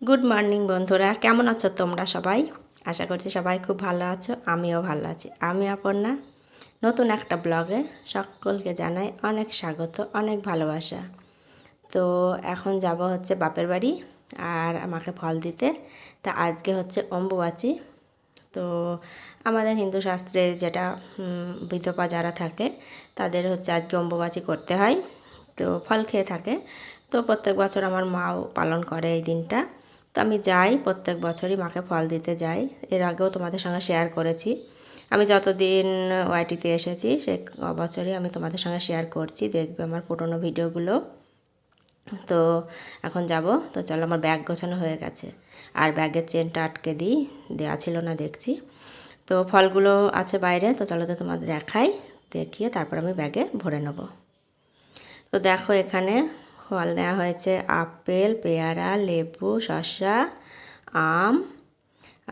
Good morning বন্ধুরা, কেমন আছো তোমরা সবাই? আশা করছি সবাই খুব ভালো আছো। আমিও ভালো আছি। আমি অপর্ণা নতুন একটা ব্লগে সকলকে জানাই অনেক স্বাগত, অনেক ভালোবাসা। তো এখন যাব হচ্ছে বাপের বাড়ি আর আমাকে ফল দিতে। তা আজকে হচ্ছে অম্বুবাচী। তো আমাদের হিন্দু শাস্ত্রে যেটা বিধবা যারা থাকে তাদের হচ্ছে আজকে অম্বুবাচী করতে হয়, তো ফল খেয়ে থাকে। তো প্রত্যেক বছর আমার মাও পালন করে এই দিনটা। তো আমি যাই, প্রত্যেক বছরই মাকে ফল দিতে যাই। এর আগেও তোমাদের সঙ্গে শেয়ার করেছি। আমি যতদিন ওয়াইটিতে এসেছি সে বছরই আমি তোমাদের সঙ্গে শেয়ার করছি, দেখবে আমার পুরনো ভিডিওগুলো। তো এখন যাব। তো চলো, আমার ব্যাগ গোছানো হয়ে গেছে আর ব্যাগের চেনটা আটকে দেওয়া ছিল না দেখছি। তো ফলগুলো আছে বাইরে, তো চলো তো তোমাদের দেখাই, দেখিয়ে তারপর আমি ব্যাগে ভরে নেব। তো দেখো এখানে ফল নেওয়া হয়েছে আপেল, পেয়ারা, লেবু, শসা, আম,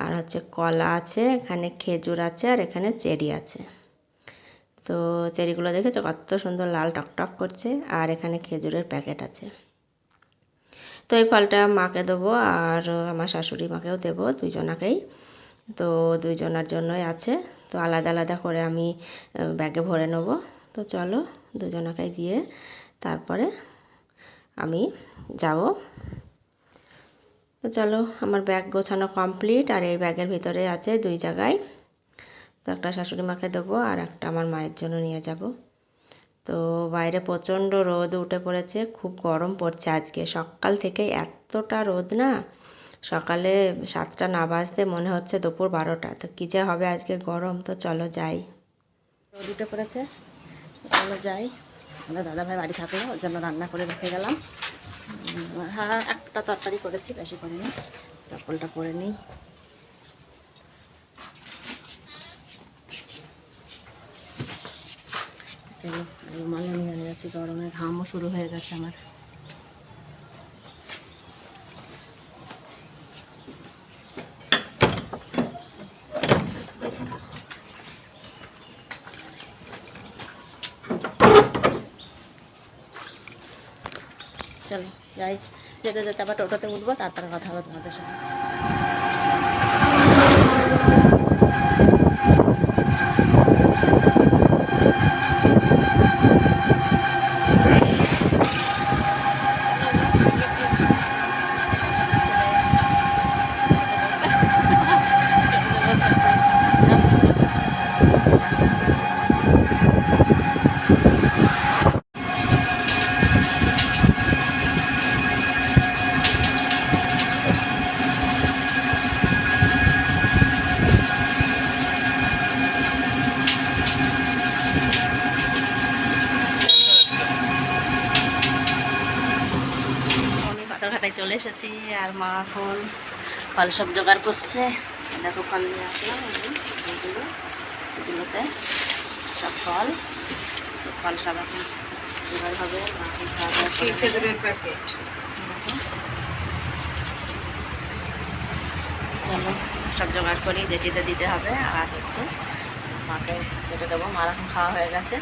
আর হচ্ছে কলা আছে, এখানে খেজুর আছে, আর এখানে চেরি আছে। তো চেরিগুলো দেখেছো কত সুন্দর লাল টকটক করছে, আর এখানে খেজুরের প্যাকেট আছে। তো এই ফলটা মাকে দেবো আর আমার শাশুড়ি মাকেও দেবো, দুইজনাকেই। তো দুইজনার জন্যই আছে। তো আলাদা আলাদা করে আমি ব্যাগে ভরে নেব। তো চলো দুজনাকেই দিয়ে তারপরে আমি যাব। তো চলো, আমার ব্যাগ গোছানো কমপ্লিট। আর এই ব্যাগের ভিতরে আছে দুই জায়গায়, তো একটা শাশুড়ি মাকে দেবো আর একটা আমার মায়ের জন্য নিয়ে যাব। তো বাইরে প্রচণ্ড রোদ উঠে পড়েছে, খুব গরম পড়ছে আজকে। সকাল থেকে এতটা রোদ না, সকালে 7টা না বাজতে মনে হচ্ছে দুপুর 12টা। তো কী যে হবে আজকে গরম। তো চলো যাই। রোদ উঠে পড়েছে, চলো যাই। আমাদের দাদাভাই বাড়ি থাকলো, ওর জন্য রান্না করে রেখে গেলাম। হ্যাঁ, একটা তরকারি করেছি, বেশি করিনি। চপ্পলটা পরে নিই। চলো, রুমালও নিয়ে যাচ্ছি, গরমে ঘামও শুরু হয়ে গেছে আমার। চলো যাই, যেতে যেতে আবার টোটোতে উঠবো, তারপরে কথা হবে তোমাদের সঙ্গে। পাথরঘাটায় চলে এসেছি আর মা এখন ফল সব জোগাড় করছে। দেখো ফল নিয়ে আসলাম, এগুলোতে সব ফল। ফল সব এখন জোগাড় হবে। খেজুরের প্যাকেট চলো সব জোগাড় করি, যেটিতে দিতে হবে। আর হচ্ছে মাকে কেটে দেবো, মার এখন খাওয়া হয়ে গেছে।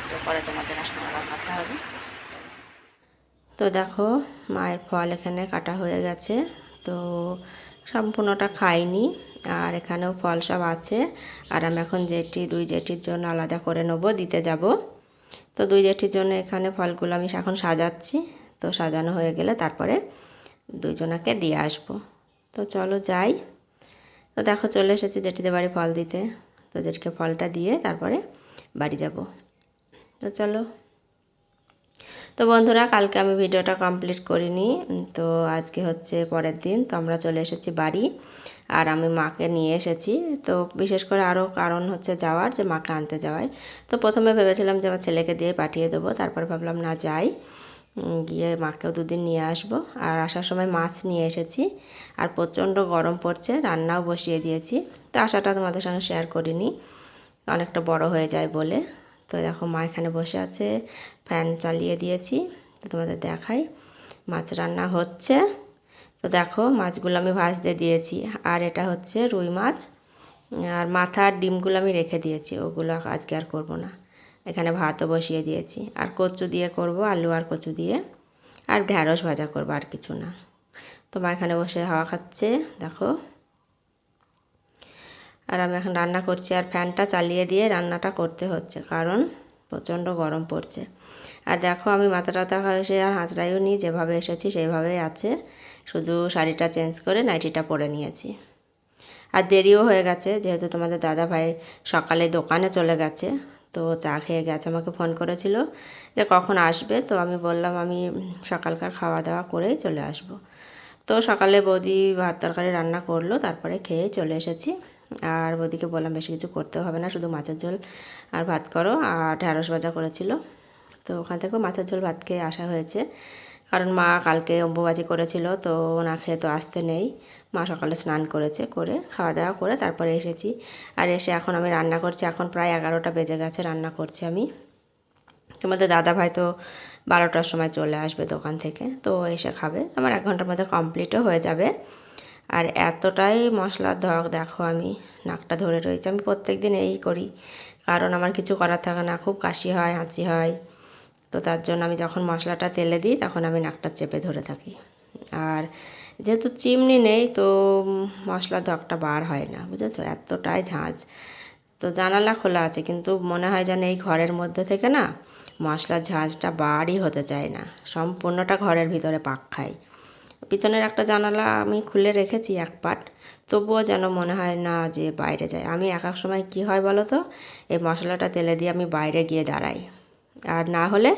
তো পরে তোমাদের আসলে আবার কথা হবে। তো দেখো মায়ের ফল এখানে কাটা হয়ে গেছে। তো সম্পূর্ণটা খাইনি, আর এখানেও ফল সব আছে। আর আমি এখন দুই জেঠির জন্য আলাদা করে নেবো, দিতে যাব। তো দুই জেঠির জন্য এখানে ফলগুলো আমি এখন সাজাচ্ছি। তো সাজানো হয়ে গেলে তারপরে দুইজনাকে দিয়ে আসবো। তো চলো যাই। তো দেখো চলে এসেছি জেঠিদের বাড়ি ফল দিতে। তো জেঠিকে ফলটা দিয়ে তারপরে বাড়ি যাব। তো চলো। তো বন্ধুরা, কালকে আমি ভিডিওটা কমপ্লিট করিনি। তো আজকে হচ্ছে পরের দিন। তো আমরা চলে এসেছি বাড়ি, আর আমি মাকে নিয়ে এসেছি। তো বিশেষ করে আরও কারণ হচ্ছে যাওয়ার, যে মাকে আনতে যাওয়ায়। তো প্রথমে ভেবেছিলাম যে আমার ছেলেকে দিয়ে পাঠিয়ে দেবো, তারপর ভাবলাম না যাই, গিয়ে মাকেও দুদিন নিয়ে আসবো। আর আসার সময় মাছ নিয়ে এসেছি, আর প্রচণ্ড গরম পড়ছে, রান্নাও বসিয়ে দিয়েছি। তো আসাটা তোমাদের সঙ্গে শেয়ার করিনি, অনেকটা বড় হয়ে যায় বলে। তো দেখো মা এখানে বসে আছে, ফ্যান চালিয়ে দিয়েছি। তো তোমাদের দেখাই, মাছ রান্না হচ্ছে। তো দেখো মাছগুলো আমি ভাজতে দিয়েছি, আর এটা হচ্ছে রুই মাছ। আর মাথার ডিমগুলো আমি রেখে দিয়েছি, ওগুলো আজকে আর করব না। এখানে ভাতও বসিয়ে দিয়েছি, আর কচু দিয়ে করব, আলু আর কচু দিয়ে। আর ঢ্যাঁড়স ভাজা করব, আর কিছু না। তো মা এখানে বসে হাওয়া খাচ্ছে দেখো। আর আমি এখন রান্না করছি, আর ফ্যানটা চালিয়ে দিয়ে রান্নাটা করতে হচ্ছে কারণ প্রচণ্ড গরম পড়ছে। আর দেখো আমি মাথা টাথা এসে আর হাঁচড়াইও নিই, যেভাবে এসেছি সেইভাবেই আছে, শুধু শাড়িটা চেঞ্জ করে নাইটিটা পরে নিয়েছি। আর দেরিও হয়ে গেছে, যেহেতু তোমাদের দাদা ভাই সকালে দোকানে চলে গেছে, তো চা খেয়ে গেছে, আমাকে ফোন করেছিল যে কখন আসবে। তো আমি বললাম আমি সকালকার খাওয়া দাওয়া করেই চলে আসব। তো সকালে বৌদি ভাত তরকারি রান্না করলো, তারপরে খেয়ে চলে এসেছি। আর বৌদিকে বললাম বেশি কিছু করতে হবে না, শুধু মাছের ঝোল আর ভাত করো, আর ঢ্যাঁড়স ভাজা করেছিল। তো ওখান থেকেও মাছের ঝোল ভাত খেয়ে আসা হয়েছে, কারণ মা কালকে অম্বুবাচি করেছিল, তো না খেয়ে তো আসতে নেই। মা সকালে স্নান করেছে, করে খাওয়া দাওয়া করে তারপরে এসেছি। আর এসে এখন আমি রান্না করছি, এখন প্রায় 11টা বেজে গেছে, রান্না করছি আমি। তোমাদের দাদা ভাই তো 12টার সময় চলে আসবে দোকান থেকে, তো এসে খাবে, আমার 1 ঘন্টার মধ্যে কমপ্লিটও হয়ে যাবে। আর এতটাই মশলার ধক দেখো, আমি নাকটা ধরে রয়েছে। আমি প্রত্যেক দিন এই করি, কারণ আমার কিছু করার থাকে না, খুব কাশি হয়, হাঁচি হয়। তো তার জন্য আমি যখন মশলাটা তেলে দিই তখন আমি নাকটা চেপে ধরে থাকি। আর যেহেতু চিমনি নেই, তো মশলার ধকটা বার হয় না, বুঝেছো, এতটাই ঝাঁঝ। তো জানালা খোলা আছে, কিন্তু মনে হয় যেন এই ঘরের মধ্যে থেকে না মশলার ঝাঁঝটা বারই হতে চায় না, সম্পূর্ণটা ঘরের ভিতরে পাক খায়। পিছনের একটা জানালা আমি খুলে রেখেছি এক পাট, তবুও যেন মনে হয় না যে বাইরে যায়। আমি এক এক সময় কী হয় বলো তো, এই মশলাটা তেলে দিয়ে আমি বাইরে গিয়ে দাঁড়াই, আর না হলে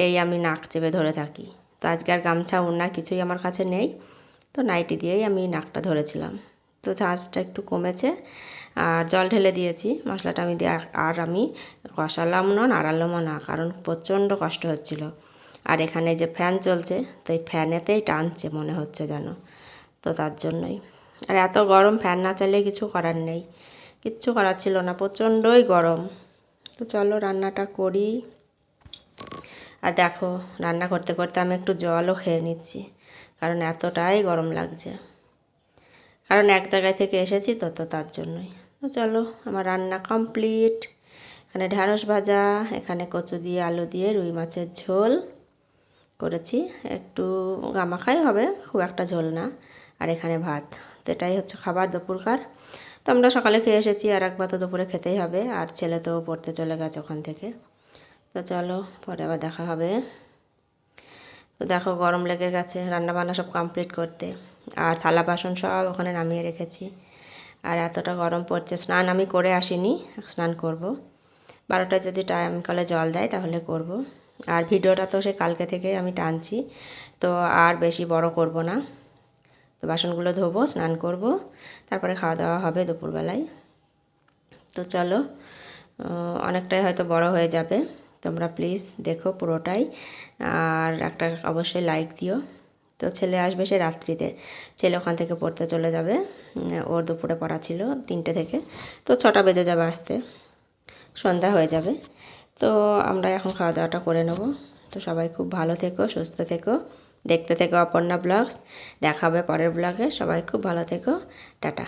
এই আমি নাক চেপে ধরে থাকি। তো আজকে আর গামছা ওড়না কিছুই আমার কাছে নেই, তো নাইটি দিয়েই আমি নাকটা ধরেছিলাম। তো ঝাঁঝটা একটু কমেছে, আর জল ঢেলে দিয়েছি। মশলাটা আমি দিয়ে আর আমি কষালাম না, নাড়ালামও না, কারণ প্রচণ্ড কষ্ট হচ্ছিল। আর এখানে যে ফ্যান চলছে, তো এই ফ্যানেতেই টানছে মনে হচ্ছে যেন, তো তার জন্যই। আর এত গরম, ফ্যান না চালিয়ে কিছু করার নেই, কিচ্ছু করার ছিল না, প্রচণ্ডই গরম। তো চলো রান্নাটা করি। আর দেখো রান্না করতে করতে আমি একটু জলও খেয়ে নিচ্ছি, কারণ এতটাই গরম লাগছে, কারণ এক জায়গায় থেকে এসেছি, তো তার জন্যই। তো চলো আমার রান্না কমপ্লিট। এখানে ঢ্যাঁড়স ভাজা, এখানে কচু দিয়ে আলু দিয়ে রুই মাছের ঝোল করেছি, একটু গামাখাই হবে, খুব একটা ঝোল না। আর এখানে ভাত। তো এটাই হচ্ছে খাবার দুপুরকার। তো আমরা সকালে খেয়ে এসেছি, আর একবার তো দুপুরে খেতেই হবে, আর ছেলে তো পড়তে চলে গেছে ওখান থেকে। তো চলো পরে আবার দেখা হবে। তো দেখো গরম লেগে গেছে, রান্নাবান্না সব কমপ্লিট করতে, আর থালা বাসন সব ওখানে নামিয়ে রেখেছি। আর এতটা গরম পড়ছে, স্নান আমি করে আসিনি, স্নান করব। 12টায় যদি টাইম কলে জল দেয় তাহলে করব। আর ভিডিওটা তো সে কালকে থেকে আমি টানছি, তো আর বেশি বড় করব না। তো বাসনগুলো ধোবো, স্নান করব, তারপরে খাওয়া দাওয়া হবে দুপুরবেলায়। তো চলো অনেকটাই হয়তো বড় হয়ে যাবে, তোমরা প্লিজ দেখো পুরোটাই, আর একটা অবশ্যই লাইক দিও। তো ছেলে আসবে সে রাত্রিতে, ছেলে ওখান থেকে পড়তে চলে যাবে, ওর দুপুরে পড়া ছিল 3টে থেকে, তো 6টা বেজে যাবে আসতে, সন্ধ্যা হয়ে যাবে। তো আমরা এখন খাওয়া দাওয়াটা করে নেব। তো সবাই খুব ভালো থেকো, সুস্থ থেকো, দেখতে থেকো অপর্ণা ব্লগস। দেখা হবে পরের ব্লগে, সবাই খুব ভালো থেকো, টাটা।